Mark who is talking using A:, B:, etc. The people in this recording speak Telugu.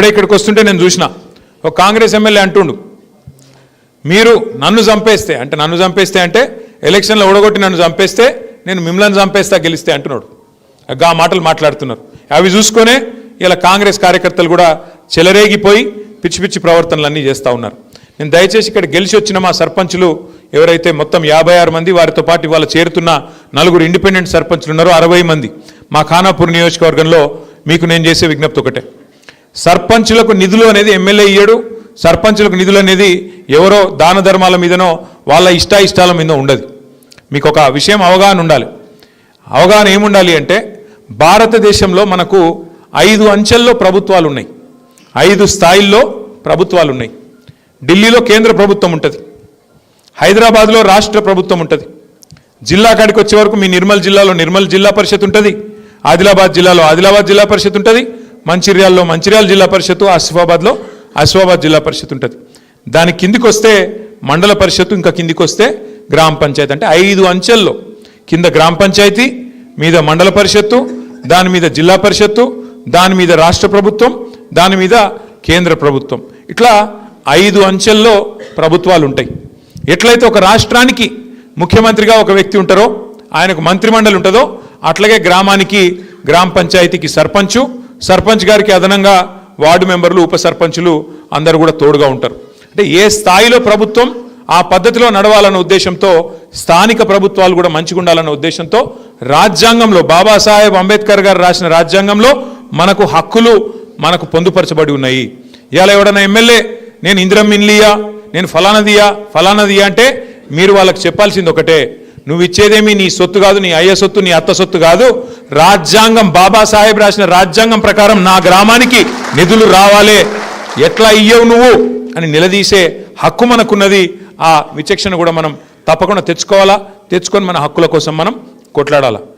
A: ఇప్పుడే ఇక్కడికి వస్తుంటే నేను చూసిన ఒక కాంగ్రెస్ ఎమ్మెల్యే అంటుండు, మీరు నన్ను చంపేస్తే అంటే ఎలక్షన్లో ఓడగొట్టి నన్ను చంపేస్తే నేను మిమ్మల్ని చంపేస్తా గెలిస్తే అంటున్నాడు. ఆ మాటలు మాట్లాడుతున్నారు. అవి చూసుకొనే ఇలా కాంగ్రెస్ కార్యకర్తలు కూడా చెలరేగిపోయి పిచ్చి పిచ్చి ప్రవర్తనలు అన్నీ చేస్తూ ఉన్నారు. నేను దయచేసి ఇక్కడ గెలిచి వచ్చిన మా సర్పంచులు ఎవరైతే మొత్తం 56 మంది, వారితో పాటు ఇవాళ చేరుతున్న 4 ఇండిపెండెంట్ సర్పంచులు ఉన్నారో 60 మంది మా ఖానాపూర్ నియోజకవర్గంలో మీకు నేను చేసే విజ్ఞప్తి ఒకటే, సర్పంచులకు నిధులు అనేది ఎమ్మెల్యే ఇయ్యడు. సర్పంచులకు నిధులు అనేది ఎవరో దాన ధర్మాల మీదనో వాళ్ళ ఇష్టాయిష్టాల మీద ఉండదు. మీకు ఒక విషయం అవగాహన ఉండాలి. అవగాహన ఏముండాలి అంటే, భారతదేశంలో మనకు 5 అంచెల్లో ప్రభుత్వాలు ఉన్నాయి, 5 స్థాయిల్లో ప్రభుత్వాలు ఉన్నాయి. ఢిల్లీలో కేంద్ర ప్రభుత్వం ఉంటుంది, హైదరాబాద్లో రాష్ట్ర ప్రభుత్వం ఉంటుంది, జిల్లా కాడికి వచ్చే వరకు మీ నిర్మల్ జిల్లాలో నిర్మల్ జిల్లా పరిషత్ ఉంటుంది, ఆదిలాబాద్ జిల్లాలో ఆదిలాబాద్ జిల్లా పరిషత్ ఉంటుంది, మంచిర్యాలలో మంచిర్యాల జిల్లా పరిషత్, ఆసిఫాబాద్లో ఆసిఫాబాద్ జిల్లా పరిషత్ ఉంటుంది. దాని కిందికి వస్తే మండల పరిషత్తు, ఇంకా కిందికి వస్తే గ్రామ పంచాయతీ. అంటే 5 అంచెల్లో కింద గ్రామ పంచాయతీ, మీద మండల పరిషత్తు, దాని మీద జిల్లా పరిషత్తు, దాని మీద రాష్ట్ర ప్రభుత్వం, దాని మీద కేంద్ర ప్రభుత్వం. ఇట్లా 5 అంచెల్లో ప్రభుత్వాలు ఉంటాయి. ఎట్లయితే ఒక రాష్ట్రానికి ముఖ్యమంత్రిగా ఒక వ్యక్తి ఉంటారో, ఆయనకు మంత్రిమండలి ఉంటుందో, అట్లాగే గ్రామానికి గ్రామ పంచాయతీకి సర్పంచు, సర్పంచ్ గారికి అదనంగా వార్డు మెంబర్లు, ఉప సర్పంచులు అందరూ కూడా తోడుగా ఉంటారు. అంటే ఏ స్థాయిలో ప్రభుత్వం ఆ పద్ధతిలో నడవాలన్న ఉద్దేశంతో, స్థానిక ప్రభుత్వాలు కూడా మంచిగా ఉండాలన్న ఉద్దేశంతో రాజ్యాంగంలో, బాబాసాహెబ్ అంబేద్కర్ గారు రాసిన రాజ్యాంగంలో మనకు హక్కులు మనకు పొందుపరచబడి ఉన్నాయి. ఇవాళ ఎవడన్నా ఎమ్మెల్యే నేను ఇందిరమ్మ ఇల్లియా, నేను ఫలానదియా అంటే మీరు వాళ్ళకి చెప్పాల్సింది ఒకటే, నువ్వు ఇచ్చేదేమి నీ సొత్తు కాదు, నీ అయ్య సొత్తు, నీ అత్త సొత్తు కాదు, రాజ్యాంగం బాబాసాహెబ్ రాసిన రాజ్యాంగం ప్రకారం నా గ్రామానికి నిధులు రావాలే, ఎట్లా ఇయ్యవు నువ్వు అని నిలదీసే హక్కు మనకున్నది. ఆ విచక్షణ కూడా మనం తప్పకుండా తెచ్చుకోవాలా, తెచ్చుకొని మన హక్కుల కోసం మనం కొట్లాడాలా.